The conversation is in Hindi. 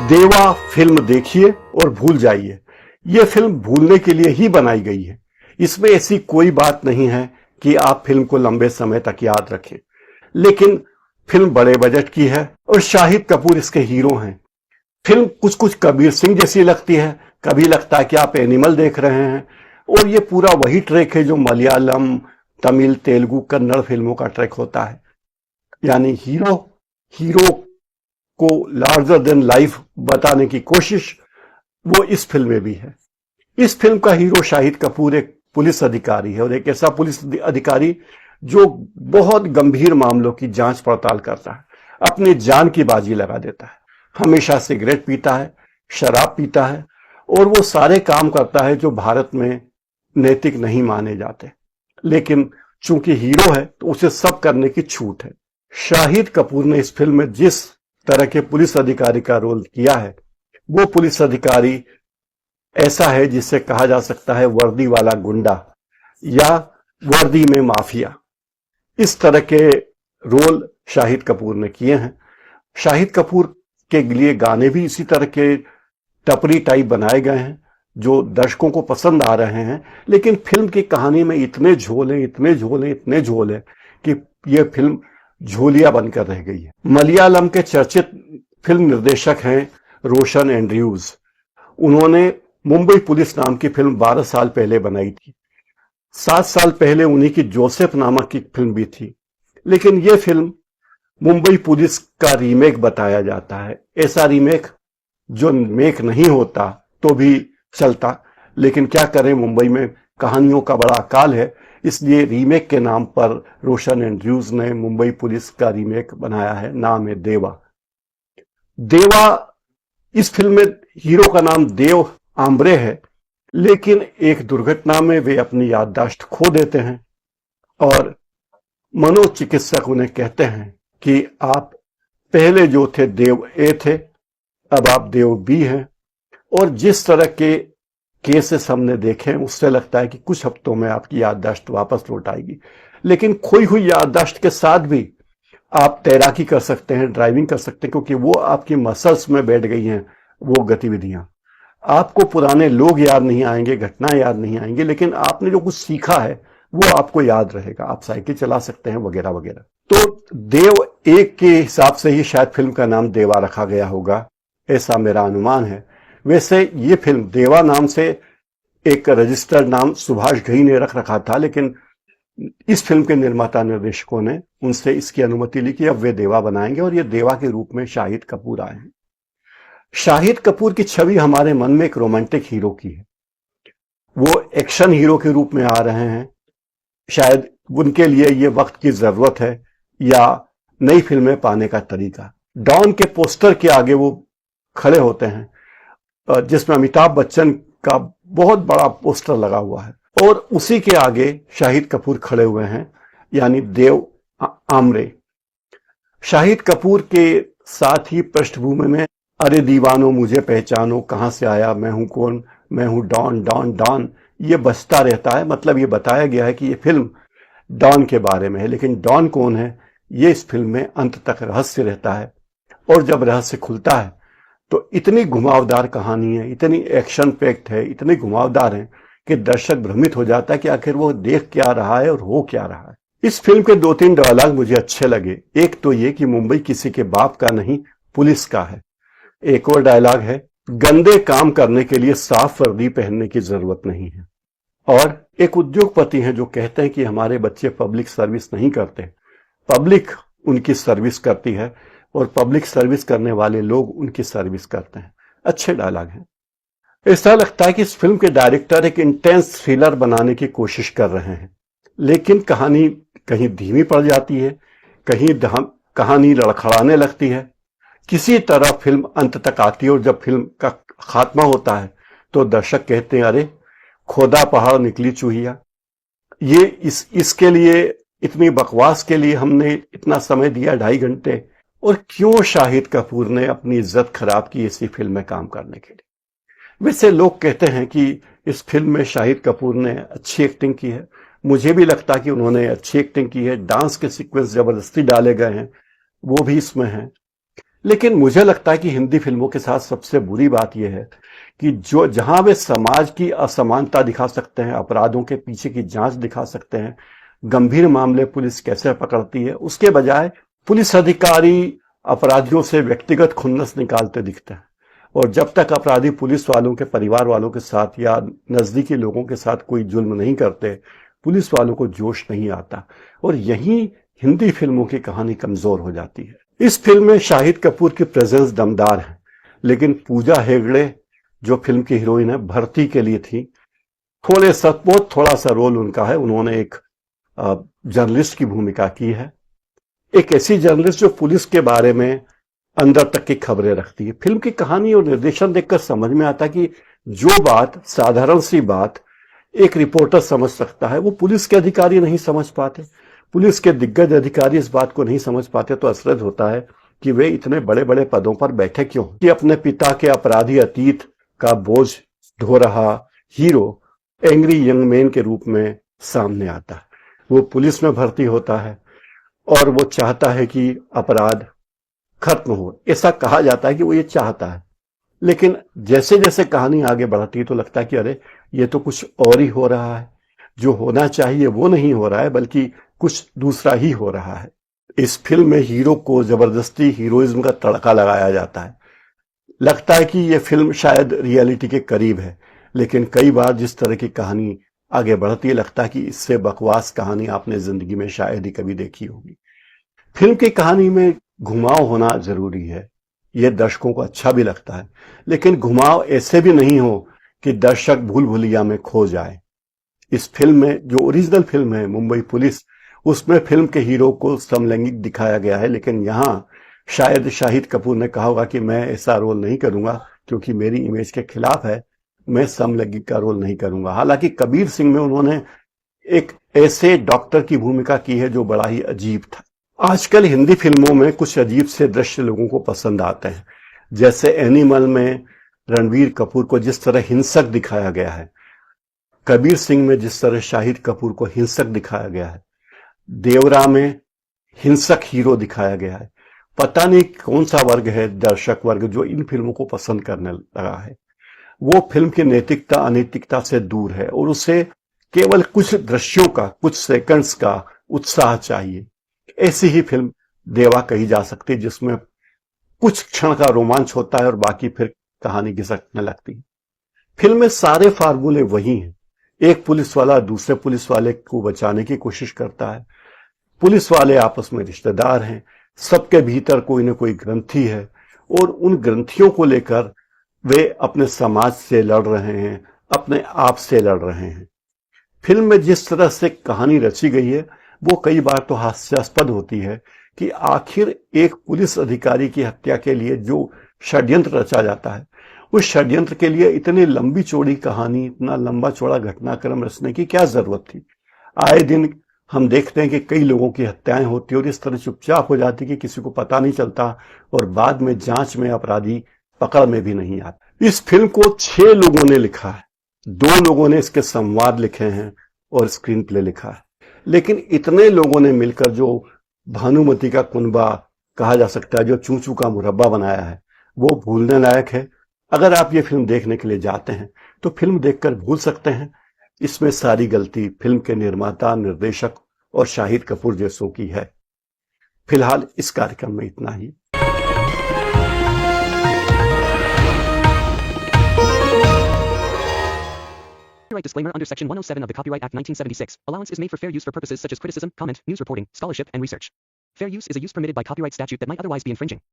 देवा फिल्म देखिए और भूल जाइए। यह फिल्म भूलने के लिए ही बनाई गई है। इसमें ऐसी कोई बात नहीं है कि आप फिल्म को लंबे समय तक याद रखें, लेकिन फिल्म बड़े बजट की है और शाहिद कपूर इसके हीरो हैं। फिल्म कुछ कुछ कबीर सिंह जैसी लगती है, कभी लगता है कि आप एनिमल देख रहे हैं। और ये पूरा वही ट्रैक है जो मलयालम, तमिल, तेलुगु, कन्नड़ फिल्मों का ट्रैक होता है। यानी हीरो हीरो को लार्जर देन लाइफ बताने की कोशिश वो इस फिल्म में भी है। इस फिल्म का हीरो शाहिद कपूर एक पुलिस अधिकारी है, और एक ऐसा पुलिस अधिकारी जो बहुत गंभीर मामलों की जांच पड़ताल करता है, अपनी जान की बाजी लगा देता है। हमेशा सिगरेट पीता है, शराब पीता है, और वो सारे काम करता है जो भारत में नैतिक नहीं माने जाते। लेकिन चूंकि हीरो है तो उसे सब करने की छूट है। शाहिद कपूर ने इस फिल्म में जिस तरह के पुलिस अधिकारी का रोल किया है, वो पुलिस अधिकारी ऐसा है जिसे कहा जा सकता है वर्दी वाला गुंडा या वर्दी में माफिया। इस तरह के रोल शाहिद कपूर ने किए हैं। शाहिद कपूर के लिए गाने भी इसी तरह के टपरी टाइप बनाए गए हैं जो दर्शकों को पसंद आ रहे हैं। लेकिन फिल्म की कहानी में इतने झोल हैं, इतने झोल हैं, इतने झोल हैं कि यह फिल्म झोलिया बनकर रह गई है। मलयालम के चर्चित फिल्म निर्देशक हैं रोशन एंड्रयूज। उन्होंने मुंबई पुलिस नाम की फिल्म 12 साल पहले बनाई थी। 7 साल पहले उन्हीं की जोसेफ नामक की फिल्म भी थी। लेकिन यह फिल्म मुंबई पुलिस का रीमेक बताया जाता है। ऐसा रीमेक जो मेक नहीं होता तो भी चलता, लेकिन क्या करें, मुंबई में कहानियों का बड़ा अकाल है, इसलिए रीमेक के नाम पर रोशन एंड्रयूज ने मुंबई पुलिस का रीमेक बनाया है। नाम है देवा। देवा इस फिल्म में हीरो का नाम देव आम्ब्रे है, लेकिन एक दुर्घटना में वे अपनी याददाश्त खो देते हैं और मनोचिकित्सक उन्हें कहते हैं कि आप पहले जो थे देव ए थे, अब आप देव बी हैं। और जिस तरह के केसेस हमने देखे उससे लगता है कि कुछ हफ्तों में आपकी याददाश्त वापस लौट आएगी। लेकिन खोई हुई याददाश्त के साथ भी आप तैराकी कर सकते हैं, ड्राइविंग कर सकते हैं, क्योंकि वो आपकी मसल्स में बैठ गई हैं वो गतिविधियां। आपको पुराने लोग याद नहीं आएंगे, घटनाएं याद नहीं आएंगी, लेकिन आपने जो कुछ सीखा है वो आपको याद रहेगा। आप साइकिल चला सकते हैं वगैरह वगैरह। तो देव एक के हिसाब से ही शायद फिल्म का नाम देवा रखा गया होगा, ऐसा मेरा अनुमान है। वैसे ये फिल्म देवा नाम से एक रजिस्टर्ड नाम सुभाष घई ने रख रखा था, लेकिन इस फिल्म के निर्माता निर्देशकों ने उनसे इसकी अनुमति ली कि अब वे देवा बनाएंगे, और ये देवा के रूप में शाहिद कपूर आए हैं। शाहिद कपूर की छवि हमारे मन में एक रोमांटिक हीरो की है। वो एक्शन हीरो के रूप में आ रहे हैं। शायद उनके लिए ये वक्त की जरूरत है या नई फिल्में पाने का तरीका। डॉन के पोस्टर के आगे वो खड़े होते हैं जिसमें अमिताभ बच्चन का बहुत बड़ा पोस्टर लगा हुआ है, और उसी के आगे शाहिद कपूर खड़े हुए हैं, यानी देव आम्रे। शाहिद कपूर के साथ ही पृष्ठभूमि में अरे दीवानो मुझे पहचानो, कहां से आया, मैं हूं कौन, मैं हूं डॉन, डॉन डॉन, ये बजता रहता है। मतलब ये बताया गया है कि ये फिल्म डॉन के बारे में है, लेकिन डॉन कौन है ये इस फिल्म में अंत तक रहस्य रहता है। और जब रहस्य खुलता है तो इतनी घुमावदार कहानी है, इतनी एक्शन पैक्ड है, इतनी घुमावदार है कि दर्शक भ्रमित हो जाता है कि आखिर वो देख क्या रहा है और हो क्या रहा है। इस फिल्म के 2-3 डायलॉग मुझे अच्छे लगे। एक तो ये कि मुंबई किसी के बाप का नहीं, पुलिस का है। एक और डायलॉग है, गंदे काम करने के लिए साफ वर्दी पहनने की जरूरत नहीं है। और एक उद्योगपति हैं जो कहते हैं कि हमारे बच्चे पब्लिक सर्विस नहीं करते, पब्लिक उनकी सर्विस करती है, और पब्लिक सर्विस करने वाले लोग उनकी सर्विस करते हैं। अच्छे डायलॉग हैं। ऐसा लगता है कि इस फिल्म के डायरेक्टर एक इंटेंस थ्रिलर बनाने की कोशिश कर रहे हैं, लेकिन कहानी कहीं धीमी पड़ जाती है, कहीं कहानी लड़खड़ाने लगती है। किसी तरह फिल्म अंत तक आती है, और जब फिल्म का खात्मा होता है तो दर्शक कहते हैं अरे खोदा पहाड़ निकली चूहिया। ये इसके लिए, इतनी बकवास के लिए हमने इतना समय दिया, 2.5 घंटे, और क्यों शाहिद कपूर ने अपनी इज्जत खराब की इसी फिल्म में काम करने के लिए। वैसे लोग कहते हैं कि इस फिल्म में शाहिद कपूर ने अच्छी एक्टिंग की है। मुझे भी लगता है कि उन्होंने अच्छी एक्टिंग की है। डांस के सीक्वेंस जबरदस्ती डाले गए हैं वो भी इसमें हैं, लेकिन मुझे लगता है कि हिंदी फिल्मों के साथ सबसे बुरी बात यह है कि जो जहां वे समाज की असमानता दिखा सकते हैं, अपराधों के पीछे की जांच दिखा सकते हैं, गंभीर मामले पुलिस कैसे पकड़ती है, उसके बजाय पुलिस अधिकारी अपराधियों से व्यक्तिगत खुन्नस निकालते दिखते हैं। और जब तक अपराधी पुलिस वालों के परिवार वालों के साथ या नजदीकी लोगों के साथ कोई जुल्म नहीं करते, पुलिस वालों को जोश नहीं आता, और यहीं हिंदी फिल्मों की कहानी कमजोर हो जाती है। इस फिल्म में शाहिद कपूर की प्रेजेंस दमदार है, लेकिन पूजा हेगड़े जो फिल्म की हीरोइन है, भर्ती के लिए थी। बहुत थोड़ा सा रोल उनका है। उन्होंने एक जर्नलिस्ट की भूमिका की है, एक ऐसी जर्नलिस्ट जो पुलिस के बारे में अंदर तक की खबरें रखती है। फिल्म की कहानी और निर्देशन देखकर समझ में आता कि जो बात, साधारण सी बात एक रिपोर्टर समझ सकता है, वो पुलिस के अधिकारी नहीं समझ पाते। पुलिस के दिग्गज अधिकारी इस बात को नहीं समझ पाते, तो अचरज होता है कि वे इतने बड़े बड़े पदों पर बैठे क्यों। कि अपने पिता के अपराधी अतीत का बोझ ढो रहा हीरो एंग्री यंग मैन के रूप में सामने आता है। वो पुलिस में भर्ती होता है और वो चाहता है कि अपराध खत्म हो। ऐसा कहा जाता है कि वो ये चाहता है, लेकिन जैसे जैसे कहानी आगे बढ़ती है तो लगता है कि अरे ये तो कुछ और ही हो रहा है, जो होना चाहिए वो नहीं हो रहा है, बल्कि कुछ दूसरा ही हो रहा है। इस फिल्म में हीरो को जबरदस्ती हीरोइज्म का तड़का लगाया जाता है। लगता है कि ये फिल्म शायद रियलिटी के करीब है, लेकिन कई बार जिस तरह की कहानी आगे बढ़ती है, लगता है कि इससे बकवास कहानी आपने जिंदगी में शायद ही कभी देखी होगी। फिल्म की कहानी में घुमाव होना जरूरी है, यह दर्शकों को अच्छा भी लगता है, लेकिन घुमाव ऐसे भी नहीं हो कि दर्शक भूल भुलैया में खो जाए। इस फिल्म में जो ओरिजिनल फिल्म है मुंबई पुलिस, उसमें फिल्म के हीरो को समलैंगिक दिखाया गया है, लेकिन यहां शायद शाहिद कपूर ने कहा होगा कि मैं ऐसा रोल नहीं करूंगा क्योंकि मेरी इमेज के खिलाफ है, मैं समलैंगिक का रोल नहीं करूंगा। हालांकि कबीर सिंह में उन्होंने एक ऐसे डॉक्टर की भूमिका की है जो बड़ा ही अजीब था। आजकल हिंदी फिल्मों में कुछ अजीब से दृश्य लोगों को पसंद आते हैं, जैसे एनिमल में रणबीर कपूर को जिस तरह हिंसक दिखाया गया है, कबीर सिंह में जिस तरह शाहिद कपूर को हिंसक दिखाया गया है, देवरा में हिंसक हीरो दिखाया गया है। पता नहीं कौन सा वर्ग है, दर्शक वर्ग, जो इन फिल्मों को पसंद करने लगा है। वो फिल्म की नैतिकता अनैतिकता से दूर है और उसे केवल कुछ दृश्यों का, कुछ सेकंड्स का उत्साह चाहिए। ऐसी ही फिल्म देवा कही जा सकती है, जिसमें कुछ क्षण का रोमांच होता है और बाकी फिर कहानी घिसकने लगती है। फिल्म में सारे फार्मूले वही हैं। एक पुलिस वाला दूसरे पुलिस वाले को बचाने की कोशिश करता है, पुलिस वाले आपस में रिश्तेदार हैं, सबके भीतर कोई न कोई ग्रंथि है और उन ग्रंथियों को लेकर वे अपने समाज से लड़ रहे हैं, अपने आप से लड़ रहे हैं। फिल्म में जिस तरह से कहानी रची गई है वो कई बार तो हास्यास्पद होती है कि आखिर एक पुलिस अधिकारी की हत्या के लिए जो षड्यंत्र रचा जाता है, उस षड्यंत्र के लिए इतनी लंबी चौड़ी कहानी, इतना लंबा चौड़ा घटनाक्रम रचने की क्या जरूरत थी। आए दिन हम देखते हैं कि कई लोगों की हत्याएं होती और इस तरह चुपचाप हो जाती कि किसी को पता नहीं चलता और बाद में जांच में अपराधी पकड़ में भी नहीं आता। इस फिल्म को 6 लोगों ने लिखा है, 2 लोगों ने इसके संवाद लिखे हैं और स्क्रीन प्ले लिखा है, लेकिन इतने लोगों ने मिलकर जो भानुमति का कुनबा कहा जा सकता है, जो चूचू का मुरब्बा बनाया है, वो भूलने लायक है। अगर आप ये फिल्म देखने के लिए जाते हैं तो फिल्म देखकर भूल सकते हैं। इसमें सारी गलती फिल्म के निर्माता, निर्देशक और शाहिद कपूर जैसों की है। फिलहाल इस कार्यक्रम में इतना ही। Copyright disclaimer under Section 107 of the Copyright Act 1976. Allowance is made for fair use for purposes such as criticism, comment, news reporting, scholarship, and research. Fair use is a use permitted by copyright statute that might otherwise be infringing.